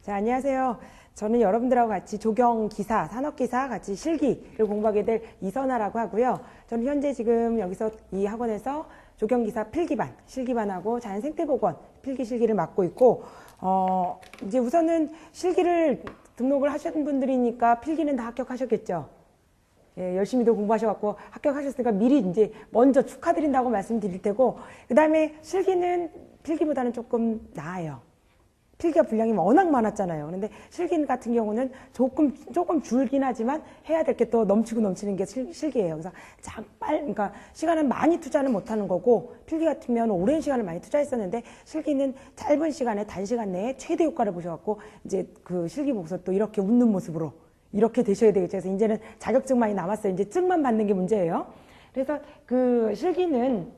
자, 안녕하세요. 저는 여러분들하고 같이 조경기사, 산업기사 같이 실기를 공부하게 될 이선아라고 하고요. 저는 현재 지금 여기서 이 학원에서 조경기사 필기반, 실기반하고 자연생태보건 필기 실기를 맡고 있고, 이제 우선은 실기를 등록을 하신 분들이니까 필기는 다 합격하셨겠죠. 예, 열심히도 공부하셔갖고 합격하셨으니까 미리 이제 먼저 축하드린다고 말씀드릴 테고, 그 다음에 실기는 필기보다는 조금 나아요. 필기가 분량이 워낙 많았잖아요. 그런데 실기 같은 경우는 조금 줄긴 하지만 해야 될 게 또 넘치고 넘치는 게 실기예요. 그래서 그러니까 시간을 많이 투자는 못하는 거고, 필기 같으면 오랜 시간을 많이 투자했었는데 실기는 짧은 시간에 단시간 내에 최대 효과를 보셔갖고 이제 그 실기 보고서 또 이렇게 웃는 모습으로 이렇게 되셔야 되겠죠. 그래서 이제는 자격증만이 남았어요. 이제 증만 받는 게 문제예요. 그래서 그 실기는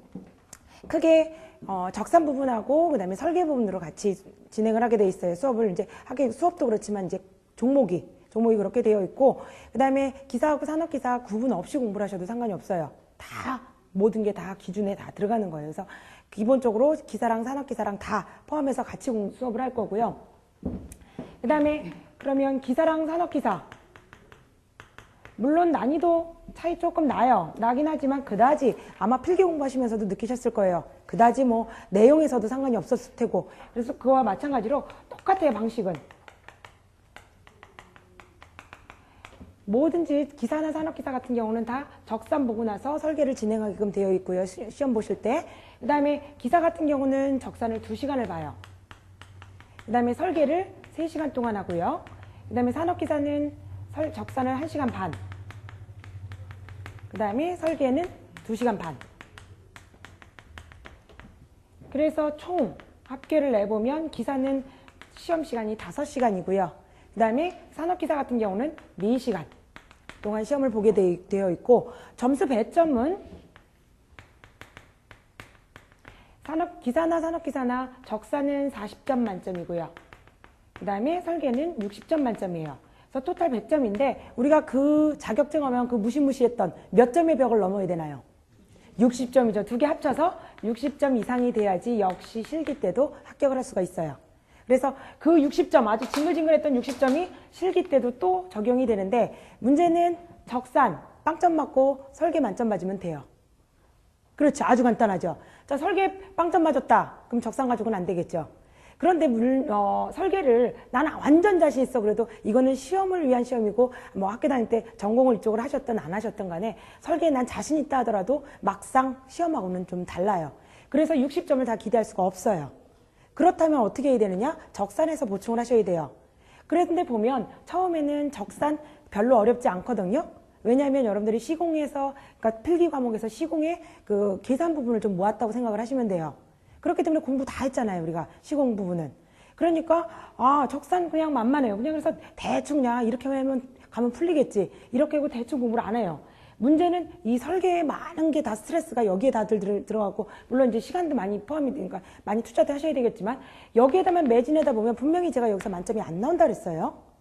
크게 적산 부분하고 그다음에 설계 부분으로 같이 진행을 하게 돼 있어요. 수업을 이제 수업도 그렇지만 이제 종목이 그렇게 되어 있고, 그다음에 기사하고 산업기사 구분 없이 공부를 하셔도 상관이 없어요. 다 모든 게 다 기준에 다 들어가는 거예요. 그래서 기본적으로 기사랑 산업기사랑 다 포함해서 같이 수업을 할 거고요. 그다음에 그러면 기사랑 산업기사 물론 난이도 차이 조금 나긴 하지만 그다지 아마 필기 공부하시면서도 느끼셨을 거예요. 그다지 뭐 내용에서도 상관이 없었을 테고, 그래서 그거와 마찬가지로 똑같아요. 방식은 뭐든지 기사나 산업기사 같은 경우는 다 적산 보고 나서 설계를 진행하게끔 되어 있고요. 시험 보실 때. 그 다음에 기사 같은 경우는 적산을 2시간을 봐요. 그 다음에 설계를 3시간 동안 하고요. 그 다음에 산업기사는 적산을 1시간 반, 그 다음에 설계는 2시간 반. 그래서 총 합계를 내보면 기사는 시험 시간이 5시간이고요. 그 다음에 산업기사 같은 경우는 4시간 동안 시험을 보게 되어 있고, 점수 배점은 기사나 산업기사나 적산은 40점 만점이고요. 그 다음에 설계는 60점 만점이에요. 그래서 토탈 100점인데 우리가 그 자격증 하면 그 무시무시했던 몇 점의 벽을 넘어야 되나요? 60점이죠. 두 개 합쳐서 60점 이상이 돼야지 역시 실기 때도 합격을 할 수가 있어요. 그래서 그 60점, 아주 징글징글했던 60점이 실기 때도 또 적용이 되는데, 문제는 적산 빵점 맞고 설계 만점 맞으면 돼요. 그렇죠. 아주 간단하죠. 자, 설계 빵점 맞았다. 그럼 적산 가지고는 안 되겠죠. 그런데 설계를 나는 완전 자신 있어. 그래도 이거는 시험을 위한 시험이고 뭐 학교 다닐 때 전공을 이쪽으로 하셨든 안 하셨든 간에 설계에 난 자신 있다 하더라도 막상 시험하고는 좀 달라요. 그래서 60점을 다 기대할 수가 없어요. 그렇다면 어떻게 해야 되느냐? 적산에서 보충을 하셔야 돼요. 그런데 보면 처음에는 적산 별로 어렵지 않거든요. 왜냐하면 여러분들이 시공에서, 그러니까 필기 과목에서 시공의 그 계산 부분을 좀 모았다고 생각을 하시면 돼요. 그렇기 때문에 공부 다 했잖아요. 우리가 시공 부분은. 그러니까 적산 그냥 만만해요. 그냥 그래서 대충 그냥 이렇게 가면 풀리겠지. 이렇게 하고 대충 공부를 안 해요. 문제는 이 설계에 많은 게 다 스트레스가 여기에 다들 들어가고, 물론 이제 시간도 많이 포함이 되니까 많이 투자도 하셔야 되겠지만, 여기에다만 매진하다 보면 분명히 제가 여기서 만점이 안 나온다 그랬어요.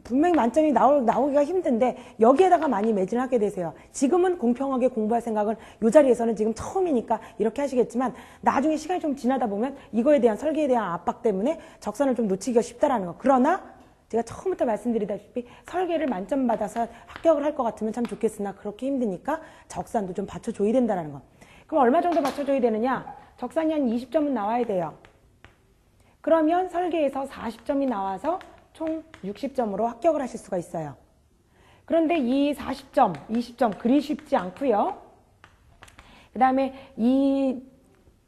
분명히 만점이 나오기가 힘든데 여기에다가 많이 매진을 하게 되세요. 지금은 공평하게 공부할 생각은 이 자리에서는 지금 처음이니까 이렇게 하시겠지만, 나중에 시간이 좀 지나다 보면 이거에 대한 설계에 대한 압박 때문에 적산을 좀 놓치기가 쉽다라는 거. 그러나 제가 처음부터 말씀드리다시피 설계를 만점 받아서 합격을 할 것 같으면 참 좋겠으나 그렇게 힘드니까 적산도 좀 받쳐줘야 된다는 거. 그럼 얼마 정도 받쳐줘야 되느냐? 적산이 한 20점은 나와야 돼요. 그러면 설계에서 40점이 나와서 총 60점으로 합격을 하실 수가 있어요. 그런데 이 40점, 20점 그리 쉽지 않고요. 그 다음에 이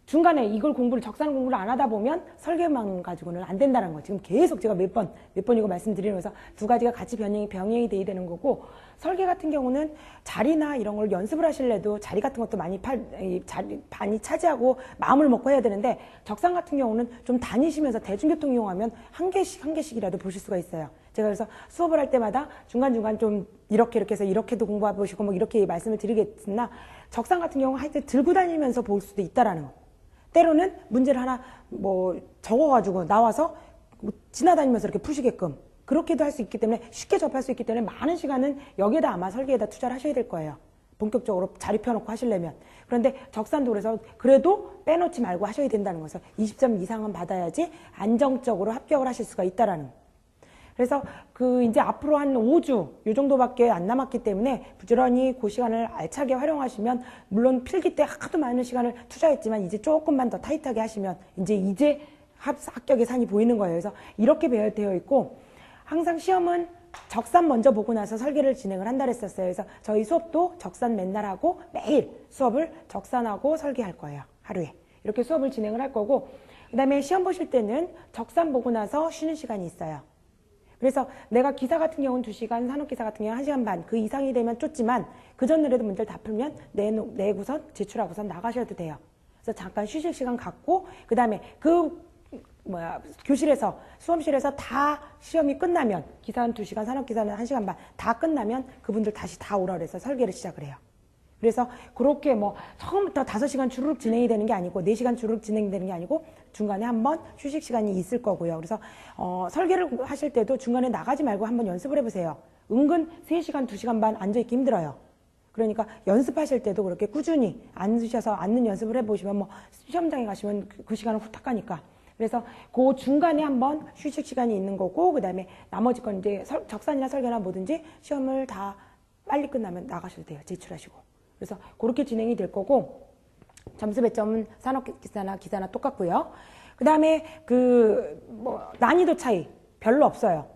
중간에 이걸 적산 공부를 안 하다 보면 설계만 가지고는 안 된다는 거. 지금 계속 제가 몇 번이고 말씀드리면서 두 가지가 같이 병행이 돼야 되는 거고, 설계 같은 경우는 자리나 이런 걸 연습을 하실래도 자리 같은 것도 많이 차지하고 마음을 먹고 해야 되는데, 적산 같은 경우는 좀 다니시면서 대중교통 이용하면 한 개씩이라도 보실 수가 있어요. 제가 그래서 수업을 할 때마다 중간중간 좀 이렇게 해서 이렇게도 공부해 보시고 뭐 이렇게 말씀을 드리겠으나, 적산 같은 경우 하여튼 들고 다니면서 볼 수도 있다라는 거. 때로는 문제를 하나 적어가지고 나와서 지나다니면서 이렇게 푸시게끔 그렇게도 할 수 있기 때문에, 쉽게 접할 수 있기 때문에 많은 시간은 여기에다 아마 설계에다 투자를 하셔야 될 거예요. 본격적으로 자리 펴놓고 하시려면. 그런데 적산도 그래서 그래도 빼놓지 말고 하셔야 된다는 거죠. 20점 이상은 받아야지 안정적으로 합격을 하실 수가 있다라는 거. 그래서 이제 앞으로 한 5주 요 정도밖에 안 남았기 때문에 부지런히 그 시간을 알차게 활용하시면, 물론 필기 때 하도 많은 시간을 투자했지만 이제 조금만 더 타이트하게 하시면 이제 합격의 산이 보이는 거예요. 그래서 이렇게 되어 있고, 항상 시험은 적산 먼저 보고 나서 설계를 진행을 한다 그랬었어요. 그래서 저희 수업도 적산 맨날 하고 매일 수업을 적산하고 설계할 거예요. 하루에. 이렇게 수업을 진행을 할 거고, 그 다음에 시험 보실 때는 적산 보고 나서 쉬는 시간이 있어요. 그래서 내가 기사 같은 경우는 2시간, 산업기사 같은 경우는 1시간 반, 그 이상이 되면 쫓지만 그 전날에도 문제를 다 풀면 내고선 제출하고선 나가셔도 돼요. 그래서 잠깐 휴식 시간 갖고, 그 다음에 교실에서, 수험실에서 다 시험이 끝나면, 기사는 2시간, 산업기사는 1시간 반, 다 끝나면 그분들 다시 다 오라 그래서 설계를 시작을 해요. 그래서 그렇게 처음부터 5시간 주르륵 진행이 되는 게 아니고 4시간 주르륵 진행되는 게 아니고 중간에 한번 휴식 시간이 있을 거고요. 그래서 설계를 하실 때도 중간에 나가지 말고 한번 연습을 해보세요. 은근 3시간, 2시간 반 앉아있기 힘들어요. 그러니까 연습하실 때도 그렇게 꾸준히 앉으셔서 앉는 연습을 해보시면 시험장에 가시면 그 시간은 후딱 가니까. 그래서 그 중간에 한번 휴식 시간이 있는 거고, 그 다음에 나머지 건 이제 적산이나 설계나 뭐든지 시험을 다 빨리 끝나면 나가셔도 돼요. 제출하시고. 그래서 그렇게 진행이 될 거고, 점수 배점은 산업기사나 기사나 똑같고요. 그 다음에 난이도 차이 별로 없어요.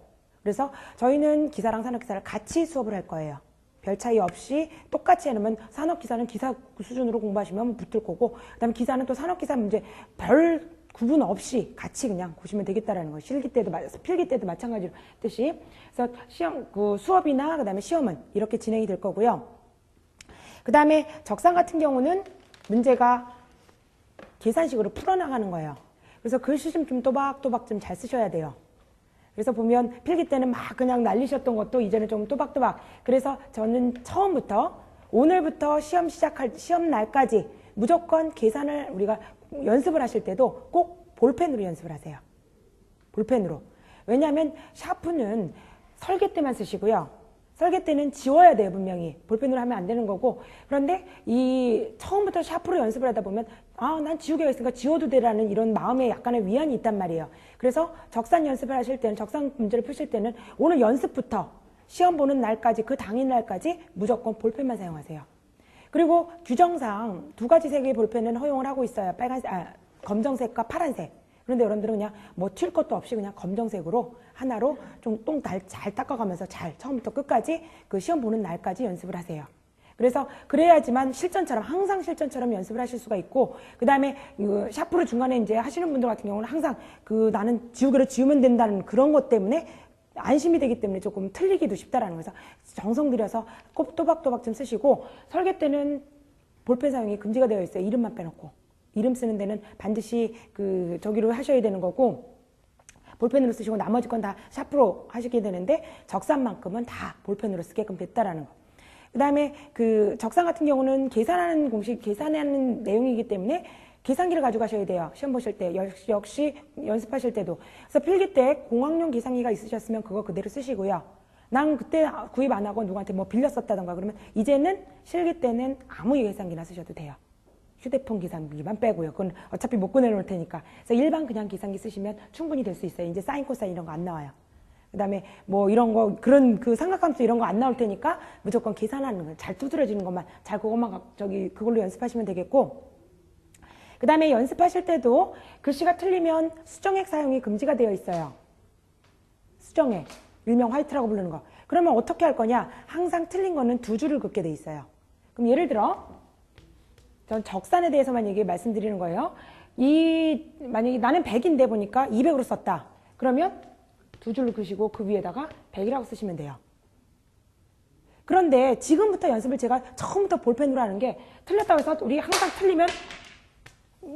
그래서 저희는 기사랑 산업기사를 같이 수업을 할 거예요. 별 차이 없이 똑같이 해놓으면 산업기사는 기사 수준으로 공부하시면 붙을 거고, 그 다음에 기사는 또 산업기사 문제 별 구분 없이 같이 그냥 보시면 되겠다라는 거예요. 필기 때도 마찬가지로 뜻이. 그래서 수업이나 그 다음에 시험은 이렇게 진행이 될 거고요. 그 다음에 적산 같은 경우는 문제가 계산식으로 풀어나가는 거예요. 그래서 글씨 좀 또박또박 좀 잘 쓰셔야 돼요. 그래서 보면 필기 때는 막 그냥 날리셨던 것도 이제는 좀 또박또박. 그래서 저는 처음부터 오늘부터 시험 날까지 무조건 계산을 우리가 연습을 하실 때도 꼭 볼펜으로 연습을 하세요. 볼펜으로. 왜냐하면 샤프는 설계 때만 쓰시고요. 설계 때는 지워야 돼요, 분명히. 볼펜으로 하면 안 되는 거고. 그런데 처음부터 샤프로 연습을 하다 보면, 난 지우개가 있으니까 지워도 되라는 이런 마음에 약간의 위안이 있단 말이에요. 그래서 적산 연습을 하실 때는, 적산 문제를 푸실 때는 오늘 연습부터 시험 보는 날까지, 그 당일 날까지 무조건 볼펜만 사용하세요. 그리고 규정상 2가지 색의 볼펜은 허용을 하고 있어요. 검정색과 파란색. 그런데 여러분들은 그냥 튈 것도 없이 그냥 검정색으로 하나로 좀 똥 잘 닦아가면서 처음부터 끝까지 그 시험 보는 날까지 연습을 하세요. 그래서 그래야지만 항상 실전처럼 연습을 하실 수가 있고, 그 다음에 샤프를 중간에 이제 하시는 분들 같은 경우는 항상 나는 지우개로 지우면 된다는 그런 것 때문에 안심이 되기 때문에 조금 틀리기도 쉽다라는 거죠. 정성 들여서 꼭 또박또박 좀 쓰시고, 설계 때는 볼펜 사용이 금지가 되어 있어요. 이름만 빼놓고. 이름 쓰는 데는 반드시 저기로 하셔야 되는 거고, 볼펜으로 쓰시고 나머지 건 다 샤프로 하시게 되는데, 적산만큼은 다 볼펜으로 쓰게끔 됐다라는 거. 그 다음에 적산 같은 경우는 계산하는 내용이기 때문에 계산기를 가져가셔야 돼요. 시험 보실 때. 역시 연습하실 때도. 그래서 필기 때 공학용 계산기가 있으셨으면 그거 그대로 쓰시고요. 난 그때 구입 안 하고 누구한테 빌렸었다던가 그러면 이제는 실기 때는 아무 계산기나 쓰셔도 돼요. 휴대폰 계산기만 빼고요. 그건 어차피 못 꺼내놓을 테니까. 그래서 일반 그냥 계산기 쓰시면 충분히 될 수 있어요. 이제 사인, 코사인 이런 거 안 나와요. 그 다음에 이런 거, 그런 삼각함수 이런 거 안 나올 테니까 무조건 계산하는 거, 잘 두드려지는 것만, 그걸로 연습하시면 되겠고. 그 다음에 연습하실 때도 글씨가 틀리면 수정액 사용이 금지가 되어 있어요. 수정액. 일명 화이트라고 부르는 거. 그러면 어떻게 할 거냐? 항상 틀린 거는 2줄을 긋게 돼 있어요. 그럼 예를 들어, 전 적산에 대해서만 말씀드리는 거예요. 만약에 나는 100인데 보니까 200으로 썼다. 그러면 2줄로 그시고 그 위에다가 100이라고 쓰시면 돼요. 그런데 지금부터 연습을 제가 처음부터 볼펜으로 하는 게, 틀렸다고 해서 우리 항상 틀리면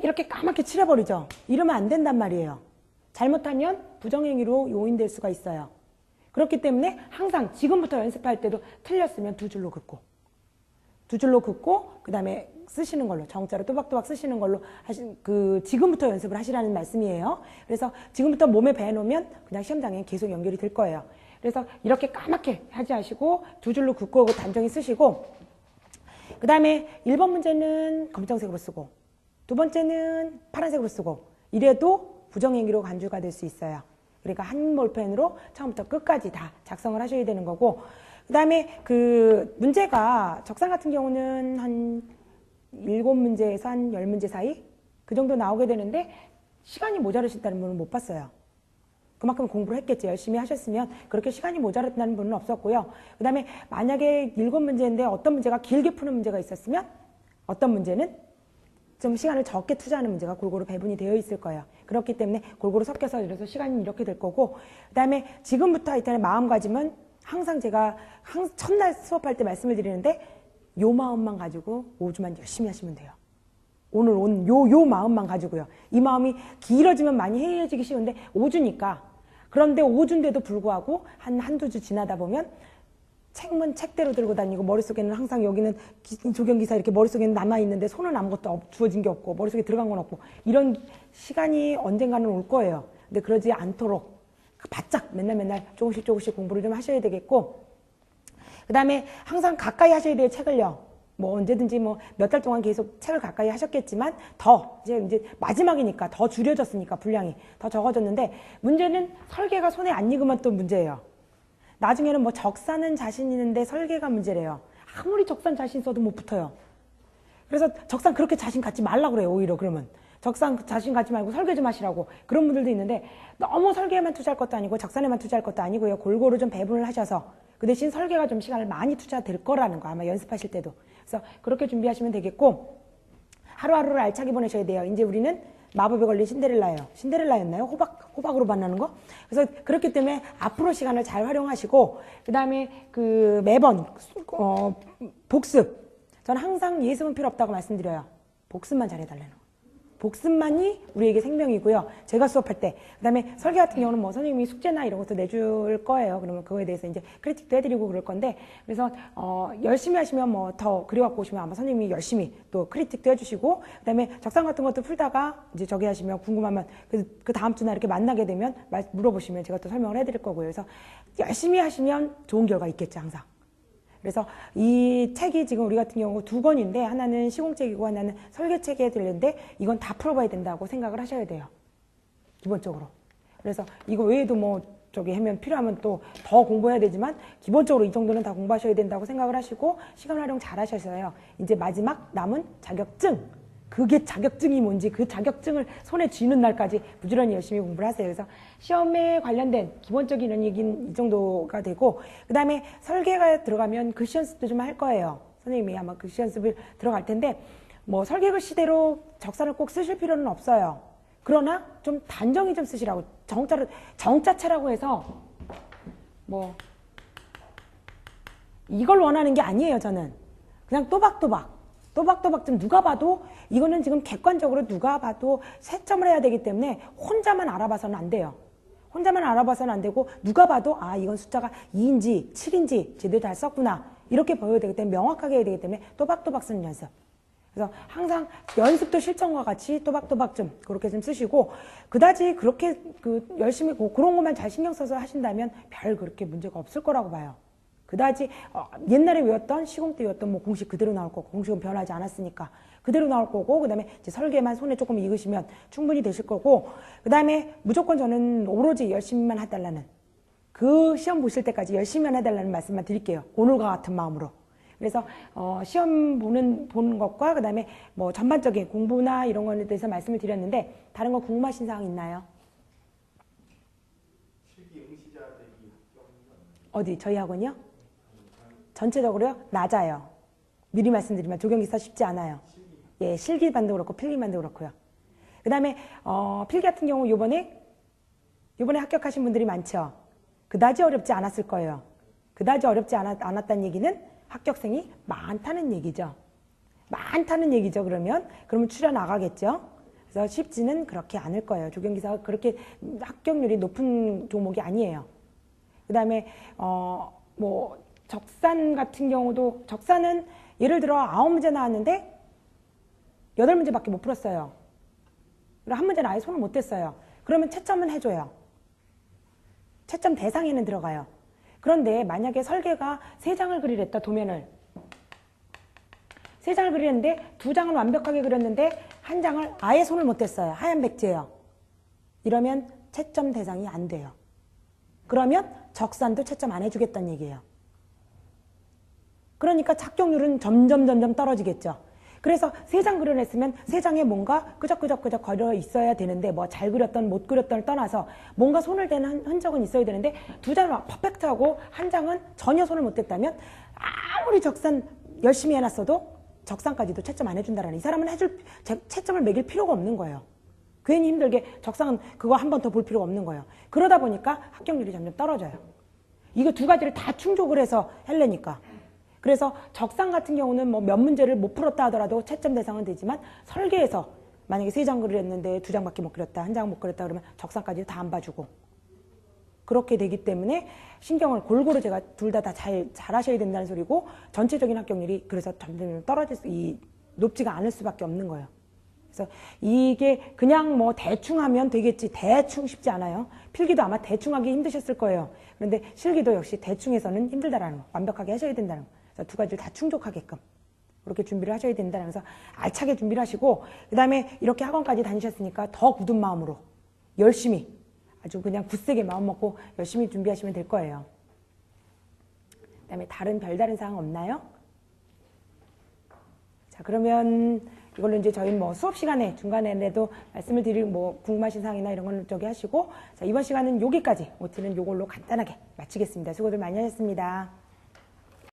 이렇게 까맣게 칠해버리죠. 이러면 안 된단 말이에요. 잘못하면 부정행위로 요인될 수가 있어요. 그렇기 때문에 항상 지금부터 연습할 때도 틀렸으면 2줄로 긋고 그 다음에 쓰시는 걸로, 정자로 또박또박 쓰시는 걸로 지금부터 연습을 하시라는 말씀이에요. 그래서 지금부터 몸에 배워놓으면 그냥 시험장에 계속 연결이 될 거예요. 그래서 이렇게 까맣게 하지 마시고 2줄로 긋고 단정히 쓰시고, 그 다음에 1번 문제는 검정색으로 쓰고 두 번째는 파란색으로 쓰고 이래도 부정행위로 간주가 될 수 있어요. 그러니까 한 볼펜으로 처음부터 끝까지 다 작성을 하셔야 되는 거고 그 다음에 그 문제가 적상 같은 경우는 한 7문제에서 한 10문제 사이 그 정도 나오게 되는데 시간이 모자르신다는 분은 못 봤어요. 그만큼 공부를 했겠죠. 열심히 하셨으면 그렇게 시간이 모자랐다는 분은 없었고요. 그 다음에 만약에 7문제인데 어떤 문제가 길게 푸는 문제가 있었으면 어떤 문제는 좀 시간을 적게 투자하는 문제가 골고루 배분이 되어 있을 거예요. 그렇기 때문에 골고루 섞여서 이래서 시간이 이렇게 될 거고 그 다음에 지금부터 하여튼 마음가짐은 항상 제가 첫날 수업할 때 말씀을 드리는데 요 마음만 가지고 5주만 열심히 하시면 돼요. 오늘 온 요 마음만 가지고요. 이 마음이 길어지면 많이 해이해지기 쉬운데 5주니까 그런데 5주인데도 불구하고 한두 주 지나다 보면 책문 책대로 들고 다니고 머릿속에는 항상 여기는 조경기사 이렇게 머릿속에는 남아있는데 손은 아무것도 주어진 게 없고 머릿속에 들어간 건 없고 이런 시간이 언젠가는 올 거예요. 근데 그러지 않도록 바짝 맨날 조금씩 공부를 좀 하셔야 되겠고 그 다음에 항상 가까이 하셔야 돼요. 책을요. 뭐 언제든지 뭐 몇 달 동안 계속 책을 가까이 하셨겠지만 더 이제 마지막이니까 더 줄여졌으니까 분량이 더 적어졌는데 문제는 설계가 손에 안 익으면 또 문제예요. 나중에는 뭐 적사는 자신 있는데 설계가 문제래요. 아무리 적산 자신 있어도 못 붙어요. 그래서 적산 그렇게 자신 갖지 말라고 그래요. 오히려 그러면. 적산 자신 갖지 말고 설계 좀 하시라고. 그런 분들도 있는데 너무 설계에만 투자할 것도 아니고 적산에만 투자할 것도 아니고요. 골고루 좀 배분을 하셔서 그 대신 설계가 좀 시간을 많이 투자될 거라는 거 아마 연습하실 때도. 그래서 그렇게 준비하시면 되겠고 하루하루를 알차게 보내셔야 돼요. 이제 우리는 마법에 걸린 신데렐라예요. 신데렐라였나요? 호박으로 만나는 거? 그래서 그렇기 때문에 앞으로 시간을 잘 활용하시고 그 다음에 그 매번 복습. 저는 항상 예습은 필요 없다고 말씀드려요. 복습만 잘해달라는 거. 복습만이 우리에게 생명이고요. 제가 수업할 때. 그 다음에 설계 같은 경우는 뭐 선생님이 숙제나 이런 것도 내줄 거예요. 그러면 그거에 대해서 이제 크리틱도 해드리고 그럴 건데, 그래서, 열심히 하시면 뭐 더 그려갖고 오시면 아마 선생님이 열심히 또 크리틱도 해주시고, 그 다음에 적상 같은 것도 풀다가 이제 저기 하시면 궁금하면 그 다음 주나 이렇게 만나게 되면 물어보시면 제가 또 설명을 해드릴 거고요. 그래서 열심히 하시면 좋은 결과 있겠죠, 항상. 그래서 이 책이 지금 우리 같은 경우 2권인데 하나는 시공책이고 하나는 설계책에 들리는데 이건 다 풀어봐야 된다고 생각을 하셔야 돼요. 기본적으로. 그래서 이거 외에도 뭐 저기 하면 필요하면 또 더 공부해야 되지만 기본적으로 이 정도는 다 공부하셔야 된다고 생각을 하시고 시간 활용 잘 하셔서요. 이제 마지막 남은 자격증. 그게 자격증이 뭔지 그 자격증을 손에 쥐는 날까지 부지런히 열심히 공부를 하세요. 그래서 시험에 관련된 기본적인 얘기는 이 정도가 되고 그 다음에 설계가 들어가면 글씨 연습도 좀 할 거예요. 선생님이 아마 글씨 연습을 들어갈 텐데 뭐 설계 글씨대로 적산을 꼭 쓰실 필요는 없어요. 그러나 좀 단정히 좀 쓰시라고 정자체라고 해서 뭐 이걸 원하는 게 아니에요. 저는 그냥 또박또박 좀 누가 봐도 이거는 지금 객관적으로 누가 봐도 채점을 해야 되기 때문에 혼자만 알아봐서는 안 돼요. 혼자만 알아봐서는 안 되고 누가 봐도 아 이건 숫자가 2인지 7인지 제대로 잘 썼구나 이렇게 보여야 되기 때문에 명확하게 해야 되기 때문에 또박또박 쓰는 연습. 그래서 항상 연습도 실전과 같이 또박또박 좀 그렇게 좀 쓰시고 그다지 그렇게 열심히 그런 것만 잘 신경 써서 하신다면 별 그렇게 문제가 없을 거라고 봐요. 그다지 옛날에 외웠던 시공 때 외웠던 뭐 공식 그대로 나올 거고 공식은 변하지 않았으니까 그대로 나올 거고 그다음에 이제 설계만 손에 조금 익으시면 충분히 되실 거고 그다음에 무조건 저는 오로지 열심히만 해달라는 그 시험 보실 때까지 열심히만 해달라는 말씀만 드릴게요. 오늘과 같은 마음으로. 그래서 시험 보는 것과 그다음에 뭐 전반적인 공부나 이런 거에 대해서 말씀을 드렸는데 다른 거 궁금하신 사항 있나요? 실기 응시자 대비 합격률은 어디 저희 학원이요? 전체적으로요? 낮아요. 미리 말씀드리면 조경기사 쉽지 않아요. 예, 실기반도 그렇고 필기반도 그렇고요. 그 다음에 필기 같은 경우 요번에 합격하신 분들이 많죠. 그다지 어렵지 않았을 거예요. 그다지 어렵지 않았다는 얘기는 합격생이 많다는 얘기죠. 많다는 얘기죠. 그러면 추려 나가겠죠. 그래서 쉽지는 그렇게 않을 거예요. 조경기사가 그렇게 합격률이 높은 종목이 아니에요. 그 다음에 뭐 적산 같은 경우도 적산은 예를 들어 9문제 나왔는데 8문제밖에 못 풀었어요. 그리고 1문제는 아예 손을 못 댔어요. 그러면 채점은 해줘요. 채점 대상에는 들어가요. 그런데 만약에 설계가 3장을 그리랬다 도면을 세 장을 그리는데 두 장은 완벽하게 그렸는데 한 장을 아예 손을 못 댔어요. 하얀 백지예요. 이러면 채점 대상이 안 돼요. 그러면 적산도 채점 안 해주겠다는 얘기예요. 그러니까 합격률은 점점 떨어지겠죠. 그래서 세 장 그려냈으면 세 장에 뭔가 끄적끄적 걸려 있어야 되는데 뭐 잘 그렸던 못 그렸던을 떠나서 뭔가 손을 댄 흔적은 있어야 되는데 두 장은 퍼펙트하고 한 장은 전혀 손을 못 댔다면 아무리 적산 열심히 해놨어도 적산까지도 채점 안 해준다라는, 이 사람은 채점을 매길 필요가 없는 거예요. 괜히 힘들게 적상은 그거 한 번 더 볼 필요가 없는 거예요. 그러다 보니까 합격률이 점점 떨어져요. 이거 두 가지를 다 충족을 해서 하려니까. 그래서 적상 같은 경우는 뭐 몇 문제를 못 풀었다 하더라도 채점 대상은 되지만 설계에서 만약에 세 장 그렸는데 두 장밖에 못 그렸다, 한 장 못 그렸다 그러면 적상까지 다 안 봐주고, 그렇게 되기 때문에 신경을 골고루 제가 둘 다 잘 하셔야 된다는 소리고, 전체적인 합격률이 그래서 점점 높지가 않을 수밖에 없는 거예요. 그래서 이게 그냥 뭐 대충 하면 되겠지, 대충 쉽지 않아요. 필기도 아마 대충 하기 힘드셨을 거예요. 그런데 실기도 역시 대충 해서는 힘들다라는 거, 완벽하게 하셔야 된다는 거. 그래서 두 가지를 다 충족하게끔 그렇게 준비를 하셔야 된다는, 그래서 알차게 준비를 하시고, 그 다음에 이렇게 학원까지 다니셨으니까 더 굳은 마음으로 열심히, 아주 그냥 굳세게 마음 먹고 열심히 준비하시면 될 거예요. 그 다음에 별다른 사항 없나요? 자, 그러면 이걸로 이제 저희 뭐 수업 시간에 중간에라도 말씀을 드리고, 뭐 궁금하신 사항이나 이런 건 저기 하시고, 자, 이번 시간은 여기까지, OT는 요걸로 간단하게 마치겠습니다. 수고들 많이 하셨습니다.